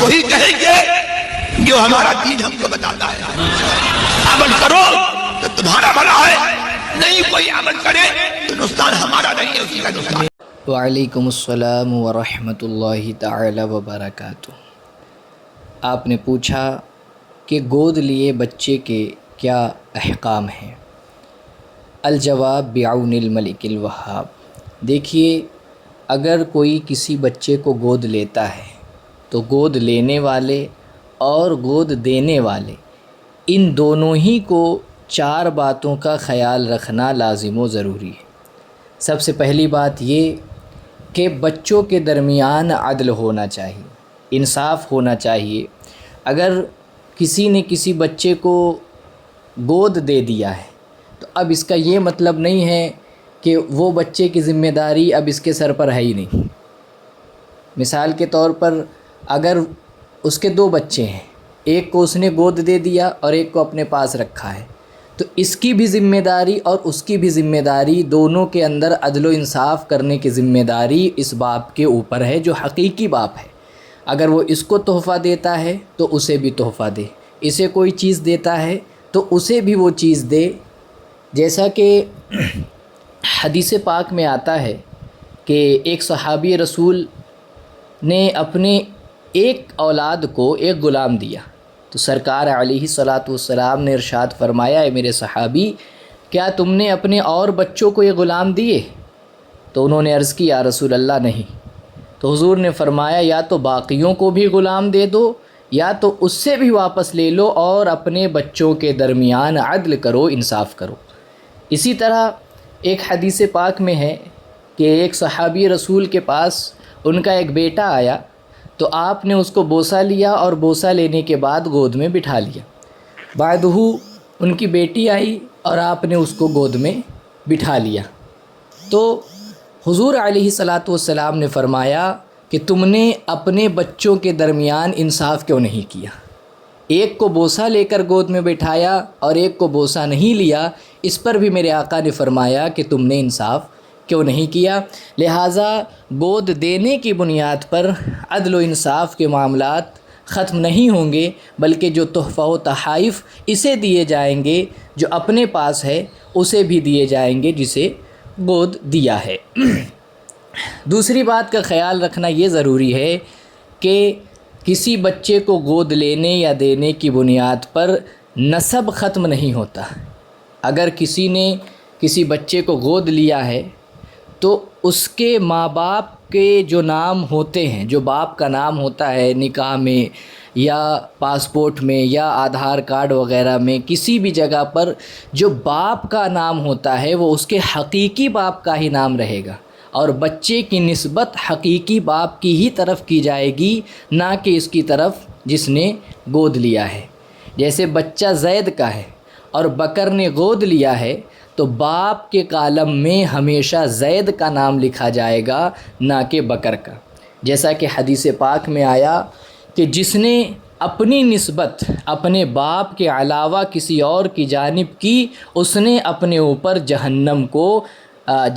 وہی کہیں گے جو ہمارا دین ہم کو بتاتا ہے. عمل کرو تو تمہارا بھلا ہے، نہیں کوئی عمل کرے تو نقصان ہمارا نہیں ہے، اسی کا نقصان. وعلیکم السلام ورحمۃ اللہ تعالی وبرکاتہ. آپ نے پوچھا کہ گود لیے بچے کے کیا احکام ہیں. الجواب بعون الملک الوہاب. دیکھیے، اگر کوئی کسی بچے کو گود لیتا ہے تو گود لینے والے اور گود دینے والے ان دونوں ہی کو 4 باتوں کا خیال رکھنا لازم و ضروری ہے. سب سے پہلی بات یہ کہ بچوں کے درمیان عدل ہونا چاہیے، انصاف ہونا چاہیے. اگر کسی نے کسی بچے کو گود دے دیا ہے تو اب اس کا یہ مطلب نہیں ہے کہ وہ بچے کی ذمہ داری اب اس کے سر پر ہے ہی نہیں. مثال کے طور پر اگر اس کے 2 بچے ہیں، ایک کو اس نے گود دے دیا اور ایک کو اپنے پاس رکھا ہے، تو اس کی بھی ذمہ داری اور اس کی بھی ذمہ داری، دونوں کے اندر عدل و انصاف کرنے کی ذمہ داری اس باپ کے اوپر ہے جو حقیقی باپ ہے. اگر وہ اس کو تحفہ دیتا ہے تو اسے بھی تحفہ دے، اسے کوئی چیز دیتا ہے تو اسے بھی وہ چیز دے. جیسا کہ حدیث پاک میں آتا ہے کہ ایک صحابی رسول نے اپنے ایک اولاد کو ایک غلام دیا تو سرکار علیہ الصلاۃ والسلام نے ارشاد فرمایا، اے میرے صحابی، کیا تم نے اپنے اور بچوں کو یہ غلام دیے؟ تو انہوں نے عرض کی، یا رسول اللہ نہیں. تو حضور نے فرمایا، یا تو باقیوں کو بھی غلام دے دو یا تو اس سے بھی واپس لے لو اور اپنے بچوں کے درمیان عدل کرو، انصاف کرو. اسی طرح ایک حدیث پاک میں ہے کہ ایک صحابی رسول کے پاس ان کا ایک بیٹا آیا تو آپ نے اس کو بوسہ لیا اور بوسہ لینے کے بعد گود میں بٹھا لیا. بعدہ ان کی بیٹی آئی اور آپ نے اس کو گود میں بٹھا لیا. تو حضور علیہ الصلاۃ والسلام نے فرمایا کہ تم نے اپنے بچوں کے درمیان انصاف کیوں نہیں کیا؟ ایک کو بوسہ لے کر گود میں بٹھایا اور ایک کو بوسہ نہیں لیا. اس پر بھی میرے آقا نے فرمایا کہ تم نے انصاف کیوں نہیں کیا؟ لہٰذا گود دینے کی بنیاد پر عدل و انصاف کے معاملات ختم نہیں ہوں گے، بلکہ جو تحفہ و تحائف اسے دیے جائیں گے جو اپنے پاس ہے، اسے بھی دیے جائیں گے جسے گود دیا ہے. دوسری بات کا خیال رکھنا یہ ضروری ہے کہ کسی بچے کو گود لینے یا دینے کی بنیاد پر نسب ختم نہیں ہوتا. اگر کسی نے کسی بچے کو گود لیا ہے تو اس کے ماں باپ کے جو نام ہوتے ہیں، جو باپ کا نام ہوتا ہے نکاح میں یا پاسپورٹ میں یا آدھار کارڈ وغیرہ میں، کسی بھی جگہ پر جو باپ کا نام ہوتا ہے وہ اس کے حقیقی باپ کا ہی نام رہے گا اور بچے کی نسبت حقیقی باپ کی ہی طرف کی جائے گی، نہ کہ اس کی طرف جس نے گود لیا ہے. جیسے بچہ زید کا ہے اور بکر نے گود لیا ہے تو باپ کے کالم میں ہمیشہ زید کا نام لکھا جائے گا، نہ کہ بکر کا. جیسا کہ حدیث پاک میں آیا کہ جس نے اپنی نسبت اپنے باپ کے علاوہ کسی اور کی جانب کی، اس نے اپنے اوپر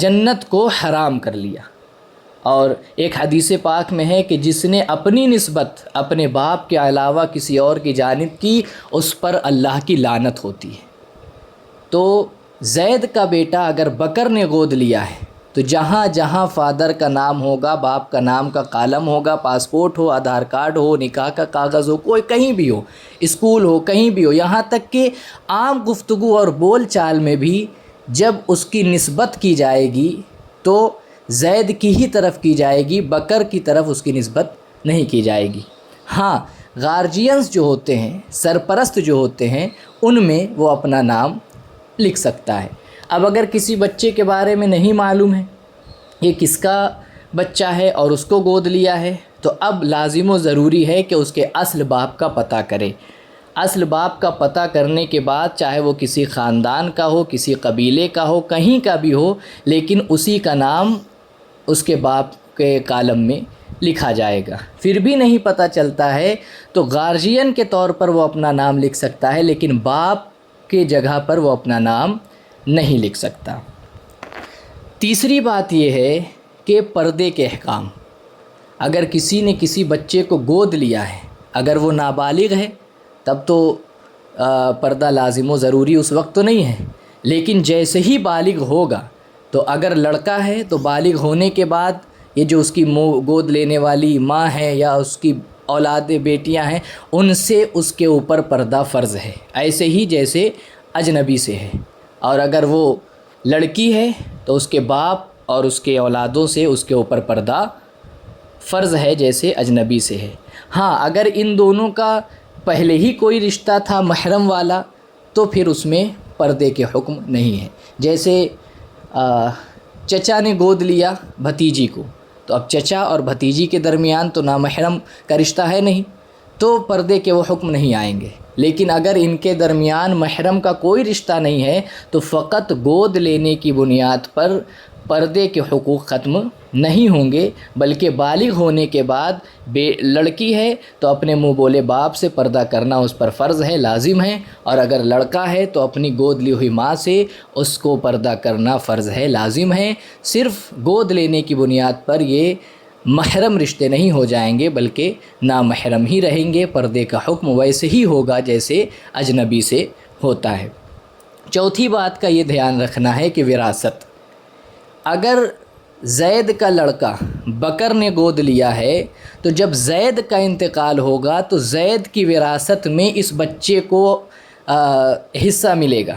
جنت کو حرام کر لیا. اور ایک حدیث پاک میں ہے کہ جس نے اپنی نسبت اپنے باپ کے علاوہ کسی اور کی جانب کی، اس پر اللہ کی لعنت ہوتی ہے. تو زید کا بیٹا اگر بکر نے گود لیا ہے تو جہاں جہاں فادر کا نام ہوگا، باپ کا نام کا کالم ہوگا، پاسپورٹ ہو، آدھار کارڈ ہو، نکاح کا کاغذ ہو، کوئی کہیں بھی ہو، اسکول ہو، کہیں بھی ہو، یہاں تک کہ عام گفتگو اور بول چال میں بھی جب اس کی نسبت کی جائے گی تو زید کی ہی طرف کی جائے گی، بکر کی طرف اس کی نسبت نہیں کی جائے گی. ہاں، گارجینز جو ہوتے ہیں، سرپرست جو ہوتے ہیں، ان میں وہ اپنا نام لکھ سکتا ہے. اب اگر کسی بچے کے بارے میں نہیں معلوم ہے یہ کس کا بچہ ہے اور اس کو گود لیا ہے، تو اب لازم و ضروری ہے کہ اس کے اصل باپ کا پتہ کرے. اصل باپ کا پتہ کرنے کے بعد چاہے وہ کسی خاندان کا ہو، کسی قبیلے کا ہو، کہیں کا بھی ہو، لیکن اسی کا نام اس کے باپ کے کالم میں لکھا جائے گا. پھر بھی نہیں پتہ چلتا ہے تو گارجین کے طور پر وہ اپنا نام لکھ سکتا ہے، لیکن باپ کے جگہ پر وہ اپنا نام نہیں لکھ سکتا. تیسری بات یہ ہے کہ پردے کے احکام. اگر کسی نے کسی بچے کو گود لیا ہے اگر وہ نابالغ ہے تب تو پردہ لازم و ضروری اس وقت تو نہیں ہے، لیکن جیسے ہی بالغ ہوگا تو اگر لڑکا ہے تو بالغ ہونے کے بعد یہ جو اس کی گود لینے والی ماں ہے یا اس کی اولاد بیٹیاں ہیں ان سے اس کے اوپر پردہ فرض ہے، ایسے ہی جیسے اجنبی سے ہے۔ اور اگر وہ لڑکی ہے تو اس کے باپ اور اس کے اولادوں سے اس کے اوپر پردہ فرض ہے جیسے اجنبی سے ہے۔ ہاں اگر ان دونوں کا پہلے ہی کوئی رشتہ تھا محرم والا تو پھر اس میں پردے کے حکم نہیں ہے۔ جیسے چچا نے گود لیا بھتیجی کو، تو اب چچا اور بھتیجی کے درمیان تو نامحرم کا رشتہ ہے نہیں، تو پردے کے وہ حکم نہیں آئیں گے۔ لیکن اگر ان کے درمیان محرم کا کوئی رشتہ نہیں ہے تو فقط گود لینے کی بنیاد پر پردے کے حقوق ختم نہیں ہوں گے، بلکہ بالغ ہونے کے بعد لڑکی ہے تو اپنے منہ بولے باپ سے پردہ کرنا اس پر فرض ہے، لازم ہے، اور اگر لڑکا ہے تو اپنی گود لی ہوئی ماں سے اس کو پردہ کرنا فرض ہے، لازم ہے۔ صرف گود لینے کی بنیاد پر یہ محرم رشتے نہیں ہو جائیں گے بلکہ نامحرم ہی رہیں گے، پردے کا حکم ویسے ہی ہوگا جیسے اجنبی سے ہوتا ہے۔ چوتھی بات کا یہ دھیان رکھنا ہے کہ وراثت، اگر زید کا لڑکا بکر نے گود لیا ہے تو جب زید کا انتقال ہوگا تو زید کی وراثت میں اس بچے کو حصہ ملے گا،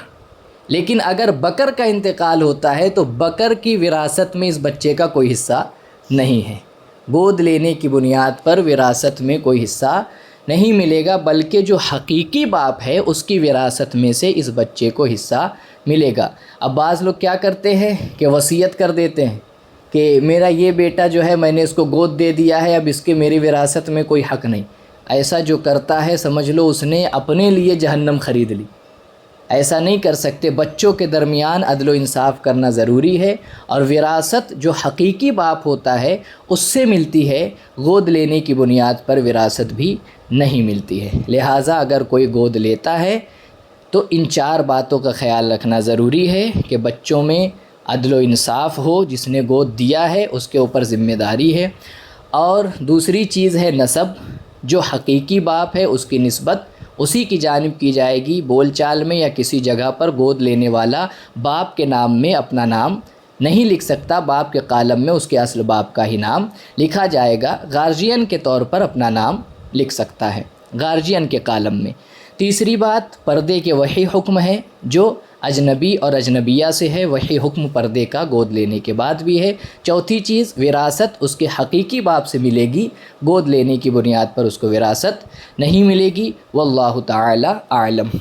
لیکن اگر بکر کا انتقال ہوتا ہے تو بکر کی وراثت میں اس بچے کا کوئی حصہ نہیں ہے۔ گود لینے کی بنیاد پر وراثت میں کوئی حصہ نہیں ملے گا، بلکہ جو حقیقی باپ ہے اس کی وراثت میں سے اس بچے کو حصہ ملے گا۔ اب بعض لوگ کیا کرتے ہیں کہ وصیت کر دیتے ہیں کہ میرا یہ بیٹا جو ہے میں نے اس کو گود دے دیا ہے، اب اس کے میری وراثت میں کوئی حق نہیں۔ ایسا جو کرتا ہے سمجھ لو اس نے اپنے لیے جہنم خرید لی۔ ایسا نہیں کر سکتے، بچوں کے درمیان عدل و انصاف کرنا ضروری ہے، اور وراثت جو حقیقی باپ ہوتا ہے اس سے ملتی ہے، گود لینے کی بنیاد پر وراثت بھی نہیں ملتی ہے۔ لہٰذا اگر کوئی گود لیتا ہے تو ان چار باتوں کا خیال رکھنا ضروری ہے کہ بچوں میں عدل و انصاف ہو، جس نے گود دیا ہے اس کے اوپر ذمہ داری ہے، اور دوسری چیز ہے نسب، جو حقیقی باپ ہے اس کی نسبت اسی کی جانب کی جائے گی، بول چال میں یا کسی جگہ پر گود لینے والا باپ کے نام میں اپنا نام نہیں لکھ سکتا، باپ کے کالم میں اس کے اصل باپ کا ہی نام لکھا جائے گا، گارجین کے طور پر اپنا نام لکھ سکتا ہے گارجین کے کالم میں۔ تیسری بات، پردے کے وہی حکم ہے جو اجنبی اور اجنبیہ سے ہے، وہی حکم پردے کا گود لینے کے بعد بھی ہے۔ چوتھی چیز، وراثت اس کے حقیقی باپ سے ملے گی، گود لینے کی بنیاد پر اس کو وراثت نہیں ملے گی۔ واللہ تعالی اعلم۔